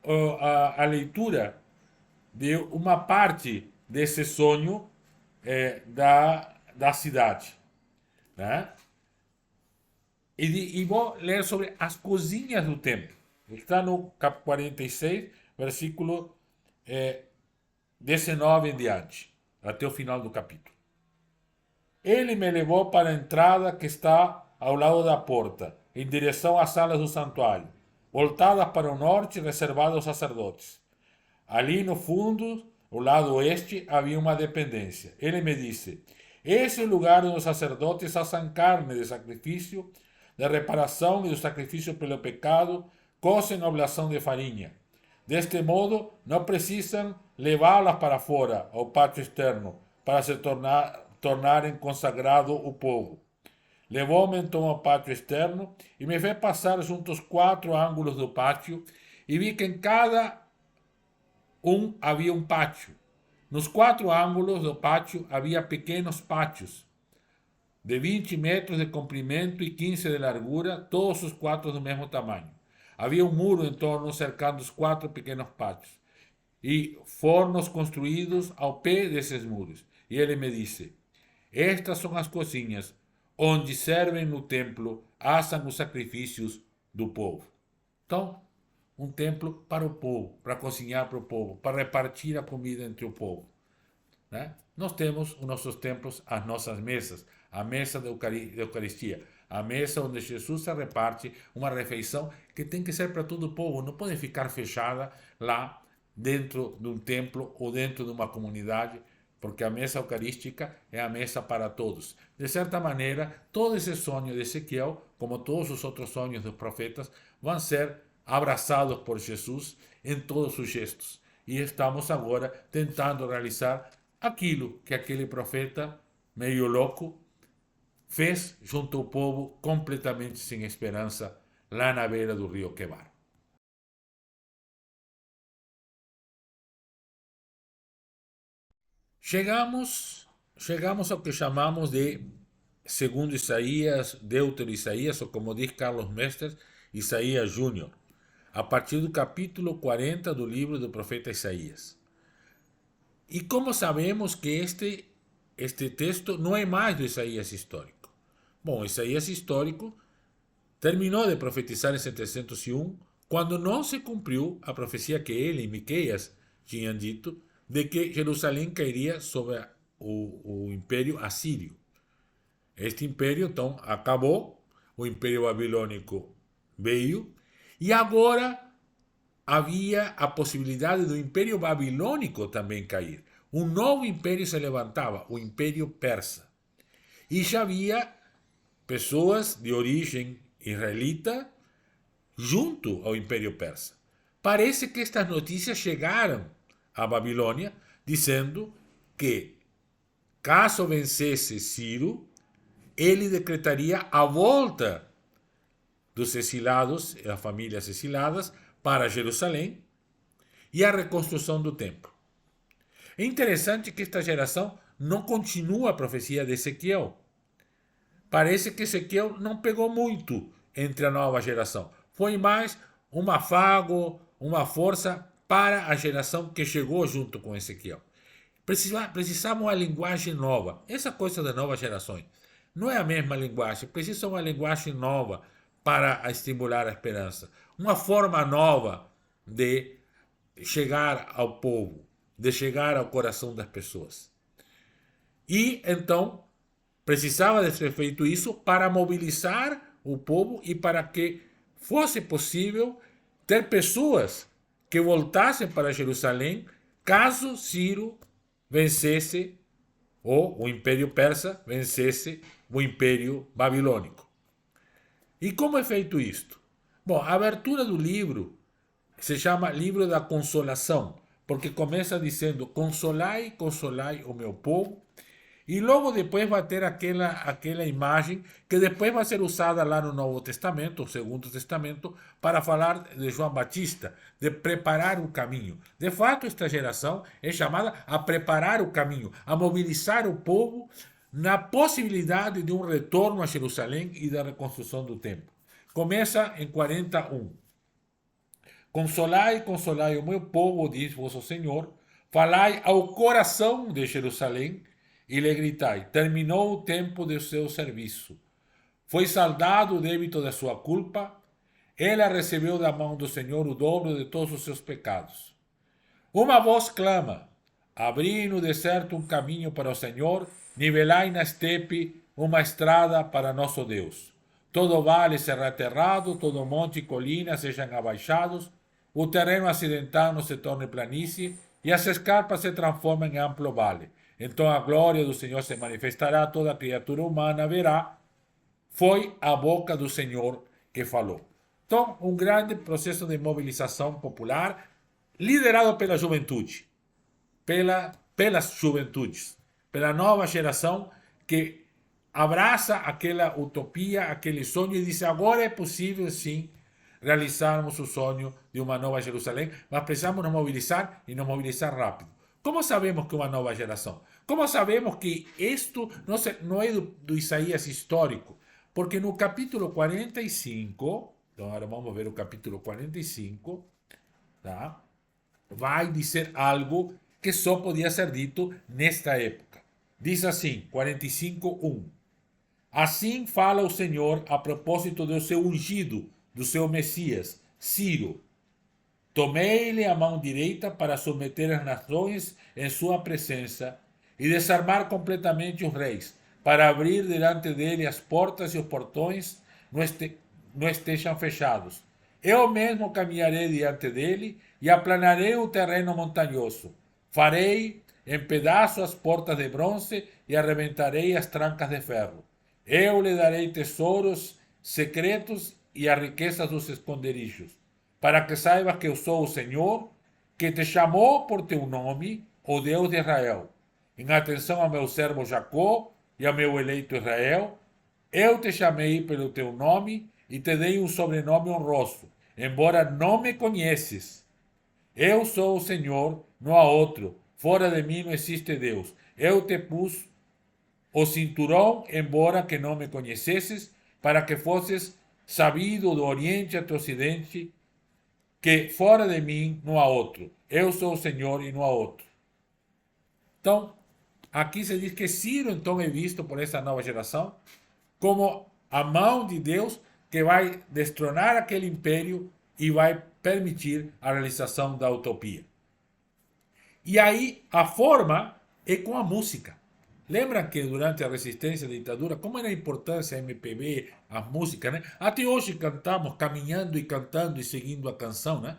a leitura de uma parte desse sonho da cidade. Né? E vou ler sobre as cozinhas do templo. Está no capítulo 46, versículo 19 em diante, até o final do capítulo. Ele me levou para a entrada que está ao lado da porta, em direção às salas do santuário, voltadas para o norte, reservadas aos sacerdotes. Ali no fundo, ao lado oeste, havia uma dependência. Ele me disse: esse é o lugar onde os sacerdotes assam carne de sacrifício, de reparação e do sacrifício pelo pecado, cozem a oblação de farinha. Deste modo, não precisam levá-las para fora, ao pátio externo, para se tornarem consagrado o povo. Levou-me então ao pátio externo e me fez passar junto aos 4 ângulos do pátio e vi que em cada havia um pátio. Nos 4 ângulos do pátio havia pequenos pátios, de 20 metros de comprimento e 15 de largura, todos os 4 do mesmo tamanho. Havia um muro em torno cercando os 4 pequenos pátios, e fornos construídos ao pé desses muros. E ele me disse: estas são as cozinhas onde servem no templo, assam os sacrifícios do povo. Então, um templo para o povo, para cozinhar para o povo, para repartir a comida entre o povo. Né? Nós temos os nossos templos, as nossas mesas, a mesa da Eucaristia, a mesa onde Jesus se reparte uma refeição que tem que ser para todo o povo, não pode ficar fechada lá dentro de um templo ou dentro de uma comunidade porque a mesa eucarística é a mesa para todos. De certa maneira, todo esse sonho de Ezequiel, como todos os outros sonhos dos profetas, vão ser abraçados por Jesus em todos os gestos. E estamos agora tentando realizar aquilo que aquele profeta, meio louco, fez junto ao povo completamente sem esperança, lá na beira do rio Quebar. Chegamos ao que chamamos de segundo Isaías, Deutero Isaías, ou como diz Carlos Mestres, Isaías Júnior, a partir do capítulo 40 do livro do profeta Isaías. E como sabemos que este texto não é mais do Isaías histórico? Bom, Isaías histórico terminou de profetizar em 701, quando não se cumpriu a profecia que ele e Miqueias tinham dito de que Jerusalém cairia sobre o Império Assírio. Este império, então, acabou, o Império Babilônico veio, e agora havia a possibilidade do Império Babilônico também cair. Um novo império se levantava, o Império Persa. E já havia pessoas de origem israelita junto ao Império Persa. Parece que estas notícias chegaram à Babilônia, dizendo que, caso vencesse Ciro, ele decretaria a volta dos exilados, das famílias exiladas, para Jerusalém e a reconstrução do templo. É interessante que esta geração não continua a profecia de Ezequiel. Parece que Ezequiel não pegou muito entre a nova geração. Foi mais um afago, uma força para a geração que chegou junto com Ezequiel. Precisamos uma linguagem nova. Essa coisa das novas gerações não é a mesma linguagem. Precisa uma linguagem nova para estimular a esperança. Uma forma nova de chegar ao povo, de chegar ao coração das pessoas. E então precisava de ser feito isso para mobilizar o povo e para que fosse possível ter pessoas que voltassem para Jerusalém caso Ciro vencesse, ou o Império Persa vencesse o Império Babilônico. E como é feito isto? Bom, a abertura do livro se chama Livro da Consolação, porque começa dizendo: consolai, consolai o meu povo. E logo depois vai ter aquela imagem que depois vai ser usada lá no Novo Testamento, o Segundo Testamento, para falar de João Batista, de preparar o caminho. De fato, esta geração é chamada a preparar o caminho, a mobilizar o povo na possibilidade de um retorno a Jerusalém e da reconstrução do templo. Começa em 41. Consolai, consolai o meu povo, diz vosso Senhor, falai ao coração de Jerusalém, e lhe gritai: terminou o tempo do seu serviço. Foi saldado o débito da sua culpa. Ela recebeu da mão do Senhor o dobro de todos os seus pecados. Uma voz clama: abri no deserto um caminho para o Senhor, nivelai na estepe uma estrada para nosso Deus. Todo vale será aterrado, todo monte e colina sejam abaixados, o terreno acidental não se torne planície, e as escarpas se transformem em amplo vale. Então a glória do Senhor se manifestará, toda criatura humana verá. Foi a boca do Senhor que falou. Então, um grande processo de mobilização popular, liderado pela juventude, pelas juventudes, pela nova geração que abraça aquela utopia, aquele sonho e diz: agora é possível sim realizarmos o sonho de uma nova Jerusalém, mas precisamos nos mobilizar e nos mobilizar rápido. Como sabemos que é uma nova geração? Como sabemos que isto não é do Isaías histórico? Porque no capítulo 45, então agora vamos ver o capítulo 45, tá? Vai dizer algo que só podia ser dito nesta época. Diz assim, 45:1. Assim fala o Senhor a propósito do seu ungido, do seu Messias, Ciro. Tomei-lhe a mão direita para submeter as nações em sua presença e desarmar completamente os reis, para abrir diante dele as portas e os portões não estejam fechados. Eu mesmo caminharei diante dele e aplanarei o terreno montanhoso. Farei pedaço as portas de bronze e arrebentarei as trancas de ferro. Eu lhe darei tesouros secretos e as riquezas dos esconderijos, para que saibas que eu sou o Senhor, que te chamou por teu nome, o Deus de Israel. Em atenção ao meu servo Jacó e ao meu eleito Israel, eu te chamei pelo teu nome e te dei um sobrenome honroso, embora não me conheces. Eu sou o Senhor, não há outro. Fora de mim não existe Deus. Eu te pus o cinturão, embora que não me conhecesses, para que fosses sabido do Oriente até o Ocidente, que fora de mim não há outro. Eu sou o Senhor e não há outro. Então, aqui se diz que Ciro então é visto por essa nova geração como a mão de Deus que vai destronar aquele império e vai permitir a realização da utopia. E aí a forma é com a música. Lembram que durante a resistência à ditadura, como era a importância a MPB, a música, né? Até hoje cantamos, caminhando e cantando e seguindo a canção, né?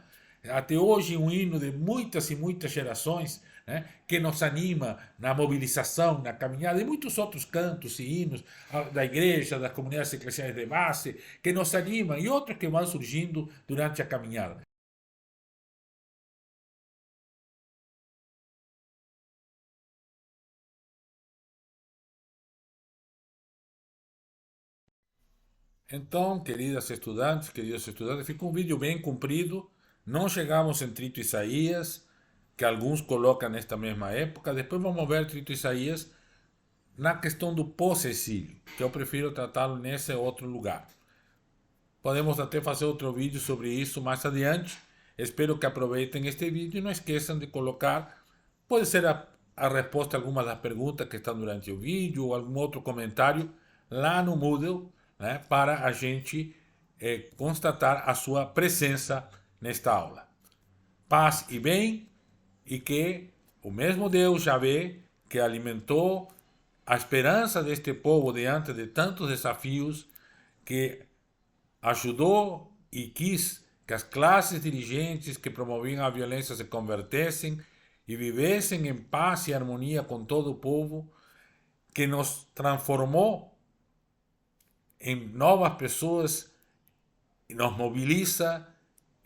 Até hoje um hino de muitas e muitas gerações, né? Que nos anima na mobilização, na caminhada, e muitos outros cantos e hinos da igreja, das comunidades eclesiais de base, que nos animam, e outros que vão surgindo durante a caminhada. Então, queridos estudantes, fica um vídeo bem comprido. Não chegamos em Trito Isaías, que alguns colocam nesta mesma época. Depois vamos ver Trito Isaías na questão do pós-exílio, que eu prefiro tratá-lo nesse outro lugar. Podemos até fazer outro vídeo sobre isso mais adiante. Espero que aproveitem este vídeo e não esqueçam de colocar, pode ser a resposta a algumas das perguntas que estão durante o vídeo ou algum outro comentário lá no Moodle, né, para a gente constatar a sua presença nesta aula. Paz e bem, e que o mesmo Deus Javé, que alimentou a esperança deste povo diante de tantos desafios, que ajudou e quis que as classes dirigentes que promoviam a violência se convertessem e vivessem em paz e harmonia com todo o povo, que nos transformou em novas pessoas, e nos mobiliza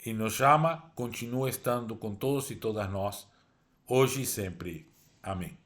e nos chama, continua estando com todos e todas nós, hoje e sempre. Amém.